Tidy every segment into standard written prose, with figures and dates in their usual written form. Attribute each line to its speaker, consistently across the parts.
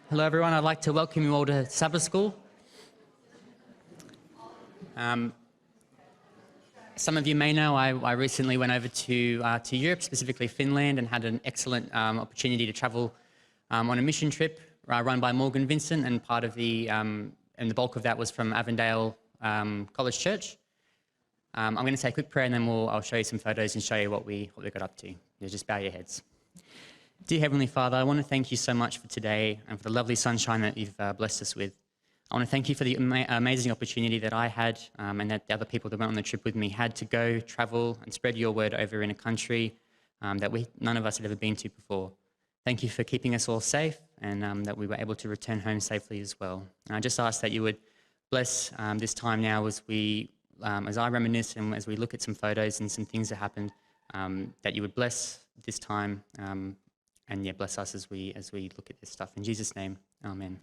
Speaker 1: Hello everyone, I'd like to welcome you all to Sabbath School. Some of you may know I recently went over to Europe, specifically Finland, and had an excellent opportunity to travel on a mission trip run by Morgan Vincent, and part of and the bulk of that was from Avondale College Church. I'm going to say a quick prayer and then I'll show you some photos and show you what we got up to. Just bow your heads. Dear Heavenly Father, I want to thank you so much for today and for the lovely sunshine that you've blessed us with. I want to thank you for the amazing opportunity that I had and that the other people that went on the trip with me had to go, travel and spread your word over in a country that none of us had ever been to before. Thank you for keeping us all safe and that we were able to return home safely as well. And I just ask that you would bless this time now as I reminisce and as we look at some photos and some things that happened, that you would bless this time and bless us as we look at this stuff. In Jesus' name, amen.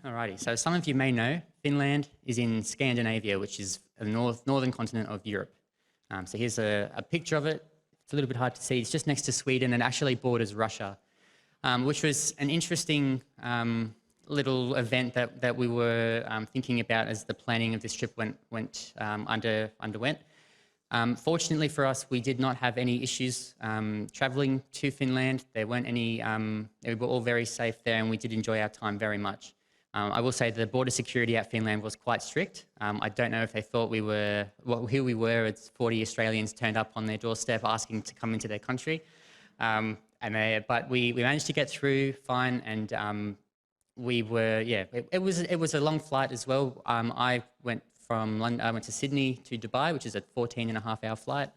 Speaker 1: Alrighty, so some of you may know Finland is in Scandinavia, which is the northern continent of Europe. So here's a picture of it. It's a little bit hard to see. It's just next to Sweden and actually borders Russia, which was an interesting little event that we were thinking about as the planning of this trip underwent. Fortunately for us, we did not have any issues traveling to Finland. There weren't any, we were all very safe there and we did enjoy our time very much. I will say the border security at Finland was quite strict. I don't know if they thought who we were as 40 Australians turned up on their doorstep asking to come into their country. But we managed to get through fine, and it was a long flight as well. I went from London, I went to Sydney to Dubai, which is a 14.5-hour flight,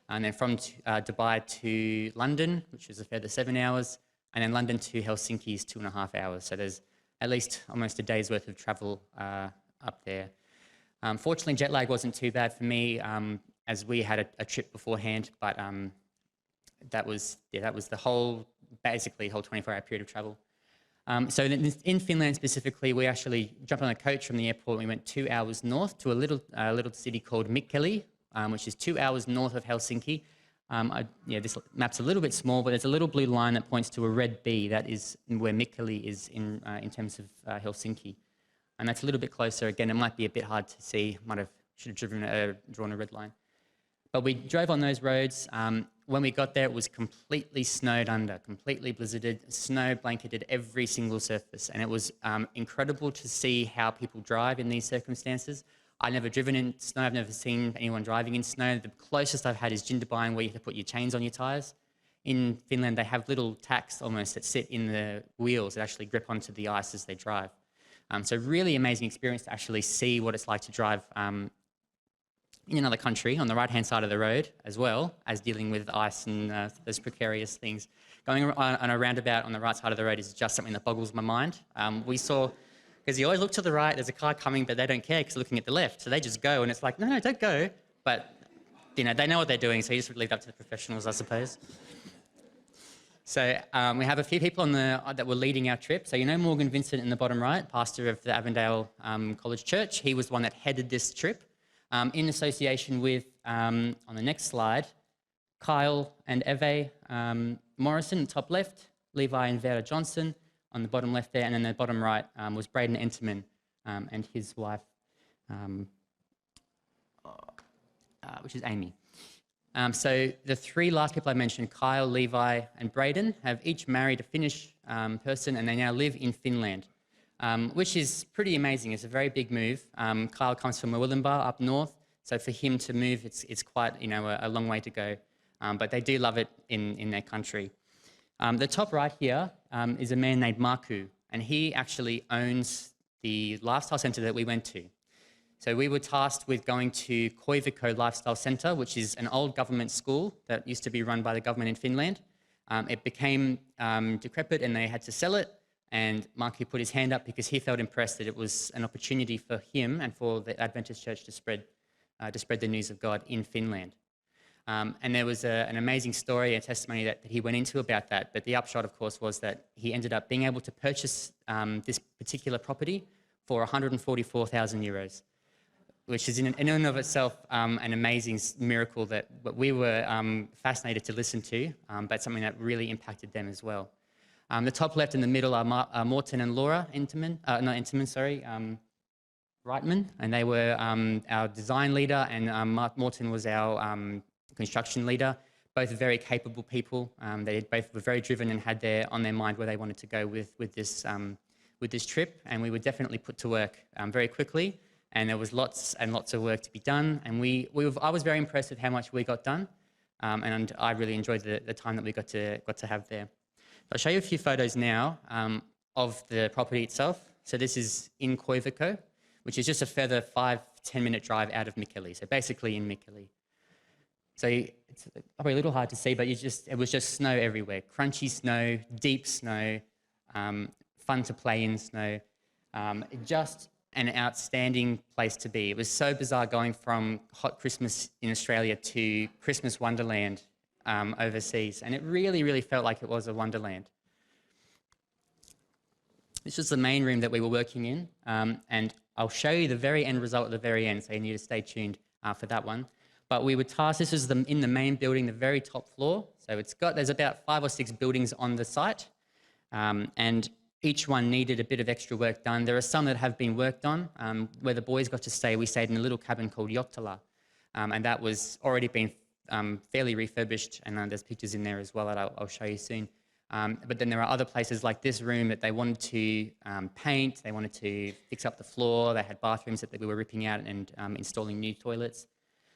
Speaker 1: and then from Dubai to London, which was a further 7 hours, and then London to Helsinki is 2.5 hours. So there's at least almost a day's worth of travel up there. Fortunately, jet lag wasn't too bad for me, as we had a trip beforehand, but that was the whole 24-hour period of travel. So in Finland specifically, we actually jumped on a coach from the airport and we went 2 hours north to a little city called Mikkeli, which is 2 hours north of Helsinki. This map's a little bit small, but there's a little blue line that points to a red B. That is where Mikkeli is in terms of Helsinki. And that's a little bit closer. Again, it might be a bit hard to see. Should have drawn a red line. But we drove on those roads. When we got there, it was completely snowed under, completely blizzarded. Snow blanketed every single surface. And it was incredible to see how people drive in these circumstances. I've never driven in snow. I've never seen anyone driving in snow. The closest I've had is Jindabyne, where you have to put your chains on your tyres. In Finland, they have little tacks almost that sit in the wheels that actually grip onto the ice as they drive. So really amazing experience to actually see what it's like to drive in another country on the right-hand side of the road, as well as dealing with ice and those precarious things. Going on a roundabout on the right side of the road is just something that boggles my mind. We saw, because you always look to the right, there's a car coming, but they don't care because they're looking at the left. So they just go, and it's like, no, don't go. But they know what they're doing, so you just leave it up to the professionals, I suppose. So we have a few people that were leading our trip. So you know Morgan Vincent in the bottom right, pastor of the Avondale College Church. He was the one that headed this trip in association with, on the next slide, Kyle and Eve Morrison, top left, Levi and Vera Johnson on the bottom left there, and then the bottom right was Braden Enterman and his wife, which is Amy. So the three last people I mentioned, Kyle, Levi, and Braden, have each married a Finnish person, and they now live in Finland, which is pretty amazing. It's a very big move. Kyle comes from Willenbar up north, so for him to move, it's quite a long way to go. But they do love it in their country. The top right here is a man named Marku, and he actually owns the lifestyle centre that we went to. So we were tasked with going to Koivikko Lifestyle Centre, which is an old government school that used to be run by the government in Finland. It became decrepit and they had to sell it, and Marku put his hand up because he felt impressed that it was an opportunity for him and for the Adventist Church to spread the news of God in Finland. And there was an amazing story, a testimony that he went into about that. But the upshot, of course, was that he ended up being able to purchase this particular property for 144,000 euros, which is in and of itself an amazing miracle that we were fascinated to listen to, but something that really impacted them as well. The top left and the middle are Morton and Laura Reitman, and they were our design leader, and Morton was our construction leader. Both very capable people. They both were very driven and had on their mind where they wanted to go with this trip, and we were definitely put to work very quickly. And there was lots and lots of work to be done, and I was very impressed with how much we got done, and I really enjoyed the time that we got to have there. I'll show you a few photos now of the property itself. So this is in Koivikko, which is just a further 5-10 minute drive out of Mikkeli, so basically in Mikkeli. So it's probably a little hard to see, but it was just snow everywhere. Crunchy snow, deep snow, fun to play in snow. Just an outstanding place to be. It was so bizarre going from hot Christmas in Australia to Christmas Wonderland overseas. And it really, really felt like it was a wonderland. This was the main room that we were working in. And I'll show you the very end result at the very end, so you need to stay tuned for that one. But we were tasked, this is in the main building, the very top floor. So there's about 5 or 6 buildings on the site. And each one needed a bit of extra work done. There are some that have been worked on. Where the boys got to stay, we stayed in a little cabin called Yottala. And that was already been fairly refurbished. And there's pictures in there as well that I'll show you soon. But then there are other places like this room that they wanted to paint. They wanted to fix up the floor. They had bathrooms that we were ripping out and installing new toilets.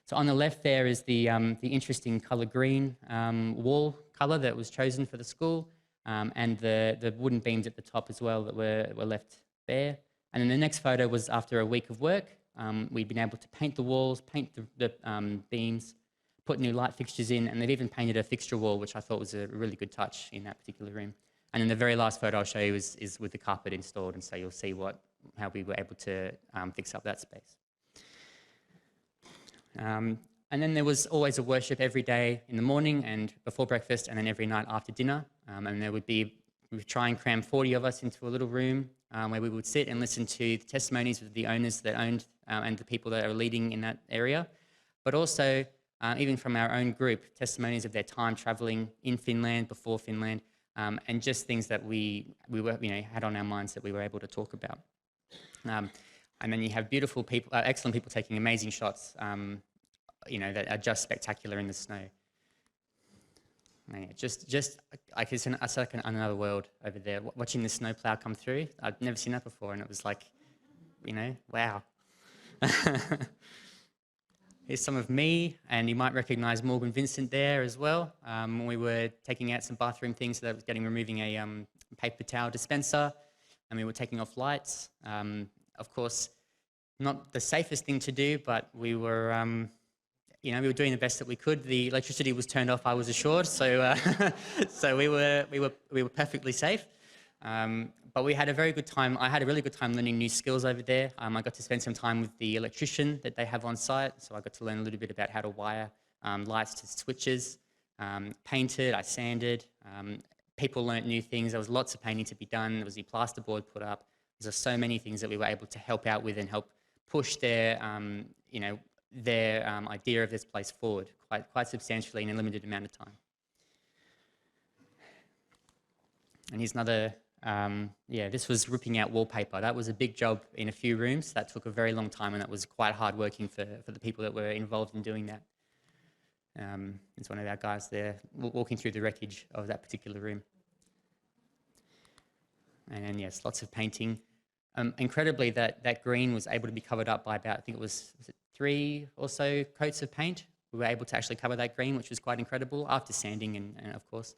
Speaker 1: So on the left there is the interesting colour green wall colour that was chosen for the school, and the wooden beams at the top as well that were left there. And then the next photo was after a week of work. We'd been able to paint the walls, paint the beams, put new light fixtures in, and they've even painted a fixture wall, which I thought was a really good touch in that particular room. And then the very last photo I'll show you is with the carpet installed, and so you'll see how we were able to fix up that space. And then there was always a worship every day in the morning and before breakfast, and then every night after dinner. And we would try and cram 40 of us into a little room where we would sit and listen to the testimonies of the owners that owned and the people that are leading in that area. But also, even from our own group, testimonies of their time traveling in Finland, before Finland, and just things that we had on our minds that we were able to talk about. And then you have beautiful people, excellent people taking amazing shots, that are just spectacular in the snow. Man, it's like another world over there. Watching the snowplow come through, I'd never seen that before, and it was like, wow. Here's some of me, and you might recognise Morgan Vincent there as well. We were taking out some bathroom things, so that was removing a paper towel dispenser, and we were taking off lights. Of course, not the safest thing to do, but we were, we were doing the best that we could. The electricity was turned off, I was assured, so so we were perfectly safe. But we had a very good time. I had a really good time learning new skills over there. I got to spend some time with the electrician that they have on site, so I got to learn a little bit about how to wire lights to switches. Painted, I sanded. People learnt new things. There was lots of painting to be done. There was the plasterboard put up. There's so many things that we were able to help out with and help push their idea of this place forward quite substantially in a limited amount of time. And here's another, this was ripping out wallpaper. That was a big job in a few rooms. That took a very long time, and that was quite hard working for the people that were involved in doing that. There's one of our guys there walking through the wreckage of that particular room. And then, yes, lots of painting. Incredibly, that green was able to be covered up by about, I think was it 3 or so coats of paint. We were able to actually cover that green, which was quite incredible, after sanding and of course.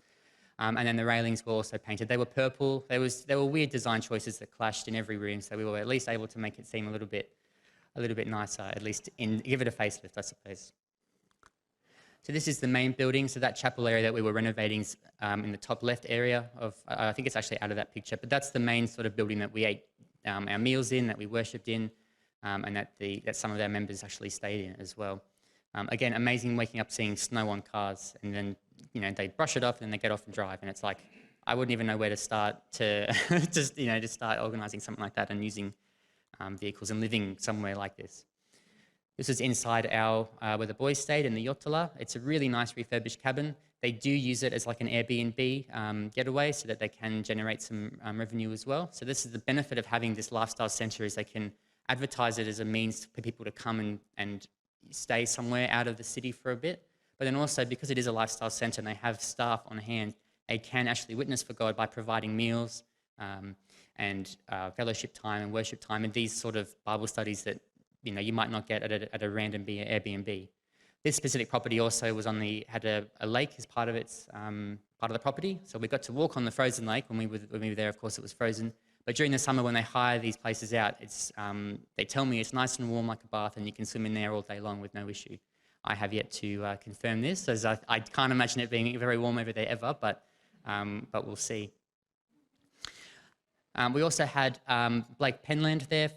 Speaker 1: And then the railings were also painted. They were purple. There were weird design choices that clashed in every room, so we were at least able to make it seem a little bit nicer, at least give it a facelift, I suppose. So this is the main building. So that chapel area that we were renovating in the top left area of, I think it's actually out of that picture, but that's the main sort of building that we ate our meals in, that we worshipped in, and that some of our members actually stayed in as well. Again, amazing waking up seeing snow on cars, and then they brush it off and they get off and drive, and it's like I wouldn't even know where to start to to start organising something like that and using vehicles and living somewhere like this. This is inside where the boys stayed in the Yottala. It's a really nice refurbished cabin. They do use it as like an Airbnb getaway so that they can generate some revenue as well. So this is the benefit of having this lifestyle centre, is they can advertise it as a means for people to come and stay somewhere out of the city for a bit. But then also, because it is a lifestyle centre and they have staff on hand, they can actually witness for God by providing meals and fellowship time and worship time and these sort of Bible studies that you might not get at a random Airbnb. This specific property also had a lake as part of the property, so we got to walk on the frozen lake when we were there. Of course, it was frozen. But during the summer, when they hire these places out, they tell me it's nice and warm like a bath, and you can swim in there all day long with no issue. I have yet to confirm this, as I can't imagine it being very warm over there ever, but we'll see. We also had Blake Penland there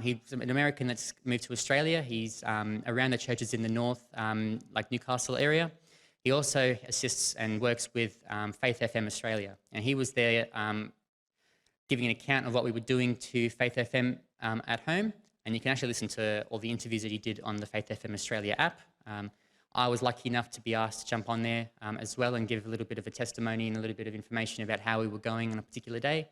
Speaker 1: he's an American that's moved to Australia. He's around the churches in the north, like Newcastle area. He also assists and works with Faith FM Australia, and he was there giving an account of what we were doing to Faith FM at home, and you can actually listen to all the interviews that he did on the Faith FM Australia app. I was lucky enough to be asked to jump on there as well and give a little bit of a testimony and a little bit of information about how we were going on a particular day.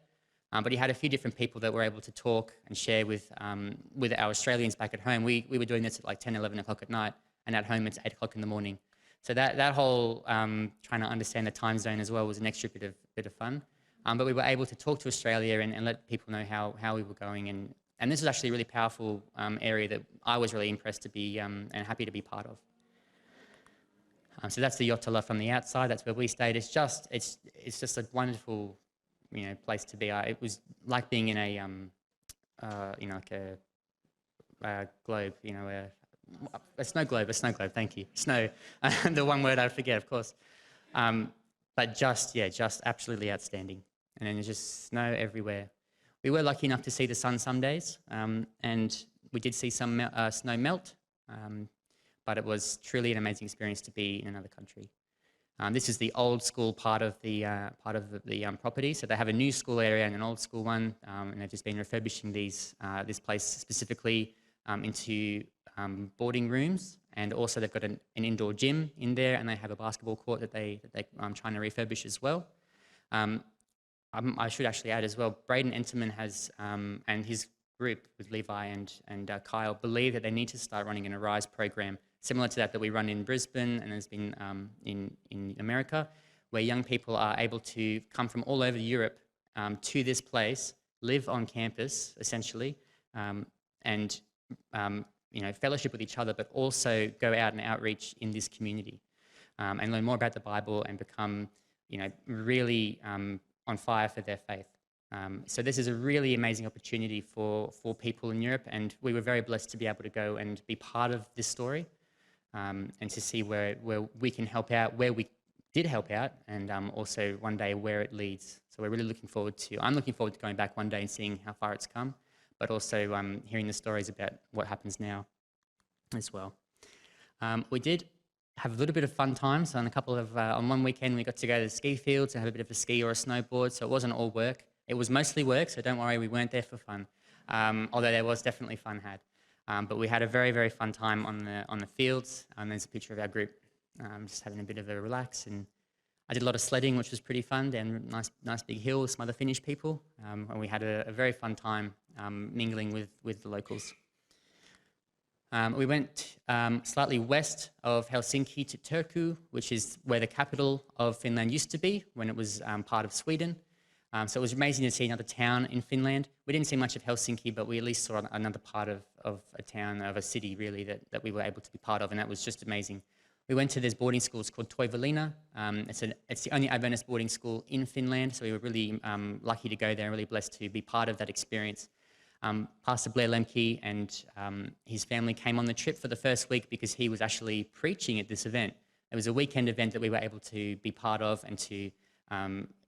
Speaker 1: But he had a few different people that were able to talk and share with our Australians back at home. We were doing this at like 10, 11 o'clock at night, and at home it's 8 o'clock in the morning. So that whole trying to understand the time zone as well was an extra bit of fun. But we were able to talk to Australia and let people know how we were going. And this was actually a really powerful area that I was really impressed to be and happy to be part of. So that's the Yottala from the outside. That's where we stayed. It's just a wonderful, place to be. It was like being in a like a globe. A snow globe. Thank you. Snow. The one word I forget, of course. But just absolutely outstanding. And then there's just snow everywhere. We were lucky enough to see the sun some days, and we did see some snow melt. But it was truly an amazing experience to be in another country. This is the old school part of the property. So they have a new school area and an old school one, and they've just been refurbishing this place specifically into boarding rooms, and also they've got an indoor gym in there, and they have a basketball court that they're trying to refurbish as well. I should actually add as well, Braden Enterman has and his group with Levi and Kyle believe that they need to start running an Arise program similar to that we run in Brisbane and has been in America, where young people are able to come from all over Europe to this place, live on campus essentially, and fellowship with each other, but also go out and outreach in this community and learn more about the Bible and become really on fire for their faith. So this is a really amazing opportunity for people in Europe, and we were very blessed to be able to go and be part of this story and to see where we can help out, where we did help out, and also one day where it leads. So we're really I'm looking forward to going back one day and seeing how far it's come, but also hearing the stories about what happens now as well. We did have a little bit of fun times on on one weekend. We got to go to the ski fields and have a bit of a ski or a snowboard, so it wasn't all work. It was mostly work, so don't worry, we weren't there for fun, although there was definitely fun had. But we had a very, very fun time on the fields, and there's a picture of our group just having a bit of a relax. And I did a lot of sledding, which was pretty fun, down nice big hill with some other Finnish people, and we had a very fun time mingling with the locals. We went slightly west of Helsinki to Turku, which is where the capital of Finland used to be when it was part of Sweden. So it was amazing to see another town in Finland. We didn't see much of Helsinki, but we at least saw another part of a town, of a city really, that we were able to be part of, and that was just amazing. We went to this boarding school. It's called Toivolina. It's the only Adventist boarding school in Finland, so we were really lucky to go there and really blessed to be part of that experience. Pastor Blair Lemke and his family came on the trip for the first week because he was actually preaching at this event. It was a weekend event that we were able to be part of and to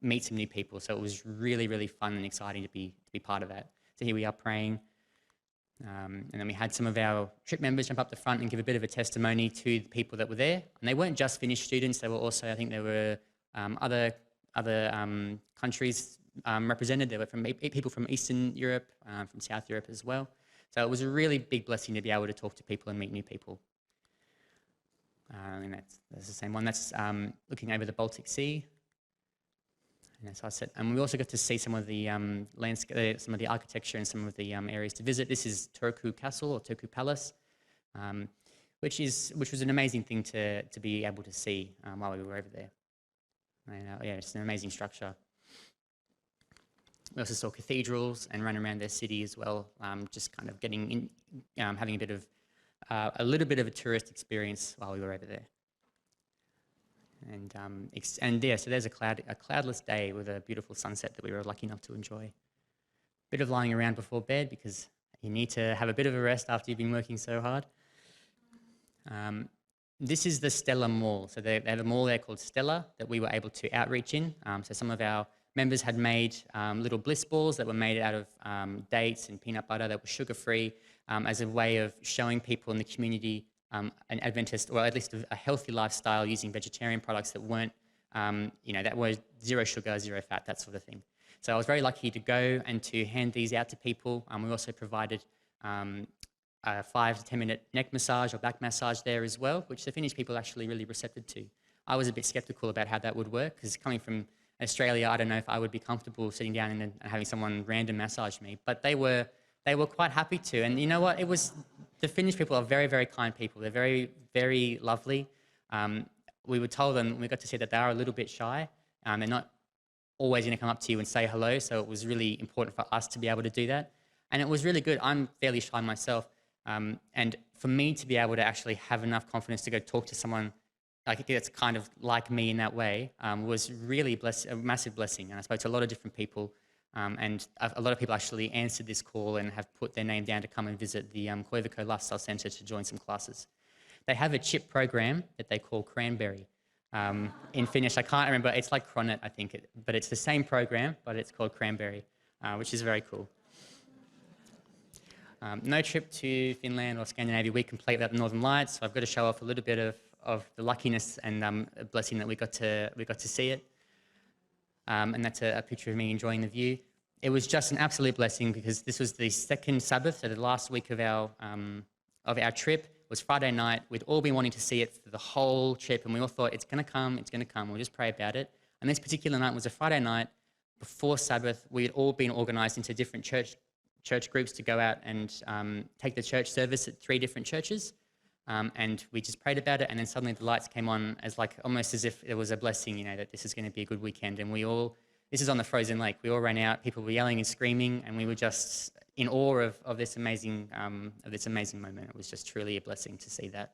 Speaker 1: meet some new people. So it was really, really fun and exciting to be part of that. So here we are praying. And then we had some of our trip members jump up the front and give a bit of a testimony to the people that were there. And they weren't just Finnish students. They were also, I think there were other countries represented. There were people from Eastern Europe, from South Europe as well. So it was a really big blessing to be able to talk to people and meet new people. And that's the same one. That's looking over the Baltic Sea. And as I said, and we also got to see some of the landscape, some of the architecture, and some of the areas to visit. This is Turku Castle or Turku Palace, which was an amazing thing to be able to see while we were over there. And, yeah, it's an amazing structure. We also saw cathedrals and ran around their city as well, just kind of getting in, having a little bit of a tourist experience while we were over there. And yeah, so there's a cloudless day with a beautiful sunset that we were lucky enough to enjoy. Bit of lying around before bed because you need to have a bit of a rest after you've been working so hard. This is the Stella Mall. So they have a mall there called Stella that we were able to outreach in. So some of our members had made little bliss balls that were made out of dates and peanut butter that were sugar-free as a way of showing people in the community an Adventist, or at least a healthy lifestyle using vegetarian products that weren't, that were zero sugar, zero fat, that sort of thing. So I was very lucky to go and to hand these out to people. We also provided a 5 to 10 minute neck massage or back massage there as well, which the Finnish people actually really receptive to. I was a bit skeptical about how that would work because coming from Australia, I don't know if I would be comfortable sitting down and having someone random massage me, but they were quite happy to. And you know what? The Finnish people are very, very kind people. They're very, very lovely. We were told, and we got to see that they are a little bit shy. They're not always going to come up to you and say hello, so it was really important for us to be able to do that. And it was really good. I'm fairly shy myself. And for me to be able to actually have enough confidence to go talk to someone like that's kind of like me in that way was really a massive blessing. And I spoke to a lot of different people. And a lot of people actually answered this call and have put their name down to come and visit the Koivikko Lifestyle Centre to join some classes. They have a chip program that they call Cranberry. In Finnish, I can't remember, it's like Cronet, I think, but it's the same program, but it's called Cranberry, which is very cool. No trip to Finland or Scandinavia, we complete without the Northern Lights, so I've got to show off a little bit of the luckiness and blessing that we got to see it. And that's a picture of me enjoying the view. It was just an absolute blessing because this was the second Sabbath, so the last week of our trip was Friday night. We'd all been wanting to see it for the whole trip, and we all thought, it's going to come, we'll just pray about it. And this particular night was a Friday night before Sabbath. We had all been organised into different church groups to go out and take the church service at 3 different churches. And we just prayed about it, and then suddenly the lights came on almost as if it was a blessing, that this is going to be a good weekend. And this is on the frozen lake. We all ran out, people were yelling and screaming, and we were just in awe of this amazing moment. It was just truly a blessing to see that.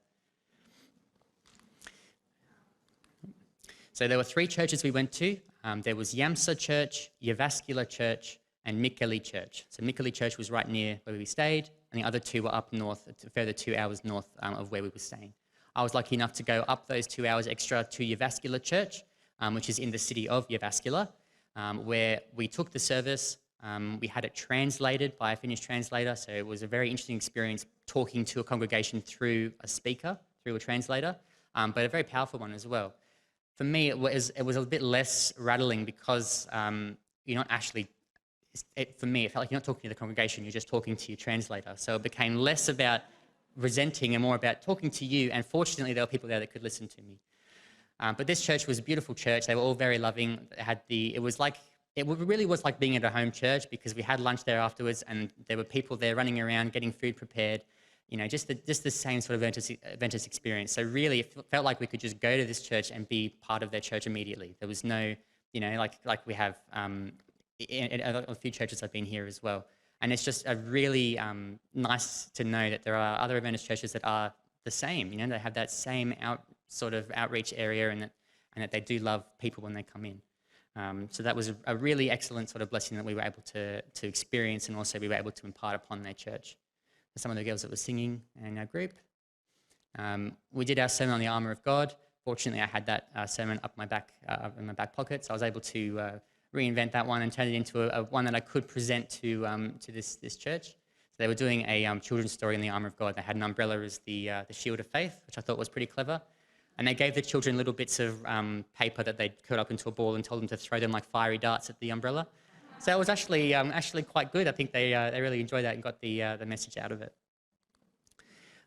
Speaker 1: So there were 3 churches we went to. There was Jämsä Church, Jyväskylä Church, and Mikkeli Church. So Mikkeli Church was right near where we stayed, and the other 2 were up north, a further 2 hours north of where we were staying. I was lucky enough to go up those 2 hours extra to Jyväskylä Church, which is in the city of Jyväskylä, where we took the service. We had it translated by a Finnish translator, so it was a very interesting experience talking to a congregation through a speaker, through a translator, but a very powerful one as well. For me, it was a bit less rattling because you're not actually... for me, it felt like you're not talking to the congregation, you're just talking to your translator. So it became less about resenting and more about talking to you, and fortunately there were people there that could listen to me. But this church was a beautiful church. They were all very loving. It really was like being at a home church because we had lunch there afterwards, and there were people there running around getting food prepared. Just the same sort of Adventist experience. So really, it felt like we could just go to this church and be part of their church immediately. There was no, like we have in a few churches I've been here as well. And it's just a really nice to know that there are other Adventist churches that are the same. They have that same outreach area, and that they do love people when they come in. So that was a really excellent sort of blessing that we were able to experience, and also we were able to impart upon their church. Some of the girls that were singing in our group. We did our sermon on the armour of God. Fortunately, I had that sermon up in my back pocket, so I was able to reinvent that one and turn it into a one that I could present to this church. So they were doing a children's story on the armour of God. They had an umbrella as the shield of faith, which I thought was pretty clever. And they gave the children little bits of paper that they'd cut up into a ball and told them to throw them like fiery darts at the umbrella. So it was actually quite good. I think they really enjoyed that and got the message out of it.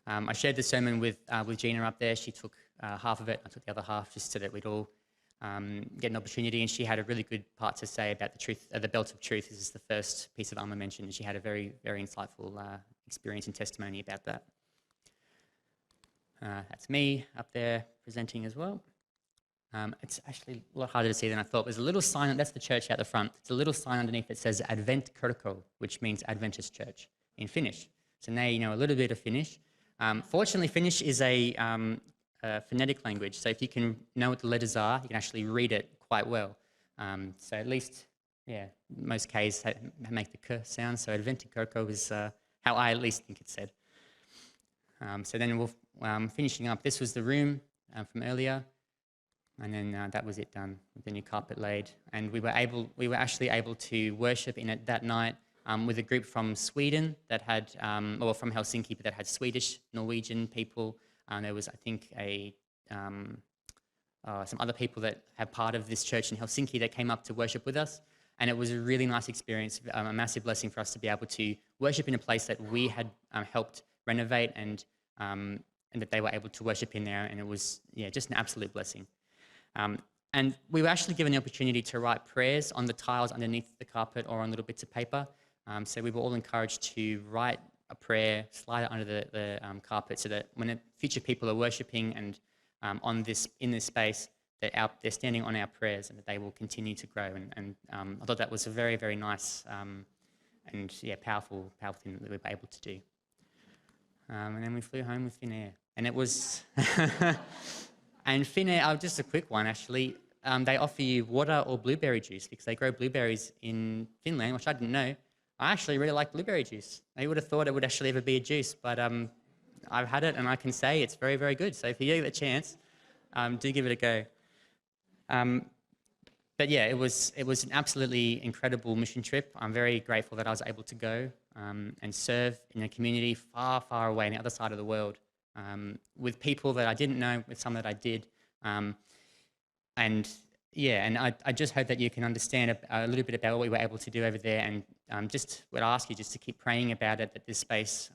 Speaker 1: I shared the sermon with Gina up there. She took half of it. I took the other half, just so that we'd all get an opportunity. And she had a really good part to say about the truth, the belt of truth. This is the first piece of Alma mentioned, and she had a very, very insightful experience and testimony about that. That's me up there presenting as well. It's actually a lot harder to see than I thought. There's a little sign, that's the church out the front. It's a little sign underneath that says Advent Kirkko, which means Adventist Church in Finnish. So now you know a little bit of Finnish. Fortunately, Finnish is a phonetic language, so if you can know what the letters are, you can actually read it quite well. So at least, yeah, most Ks make the K sound, so Advent Kirkko is how I at least think it's said. So then we'll finishing up. This was the room from earlier. And then that was it done, with the new carpet laid. And we were actually able to worship in it that night with a group from Sweden that had, or from Helsinki, but that had Swedish, Norwegian people. There was, I think, some other people that had part of this church in Helsinki that came up to worship with us. And it was a really nice experience, a massive blessing for us to be able to worship in a place that we had helped renovate and that they were able to worship in there. And it was, yeah, just an absolute blessing. And we were actually given the opportunity to write prayers on the tiles underneath the carpet or on little bits of paper. So we were all encouraged to write a prayer, slide it under the carpet, so that when future people are worshipping and in this space, that they're standing on our prayers and that they will continue to grow. And I thought that was a very, very nice and powerful thing that we were able to do. And then we flew home with Finnair, and it was. And Finnair, just a quick one actually, they offer you water or blueberry juice because they grow blueberries in Finland, which I didn't know. I actually really like blueberry juice. I would have thought it would actually ever be a juice, but I've had it and I can say it's very, very good. So if you get a chance, do give it a go. But yeah, it was an absolutely incredible mission trip. I'm very grateful that I was able to go and serve in a community far, far away on the other side of the world. With people that I didn't know, with some that I did. And I just hope that you can understand a little bit about what we were able to do over there, and just would ask you just to keep praying about it, that this space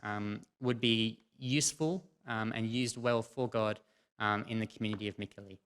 Speaker 1: would be useful and used well for God in the community of Mikkeli.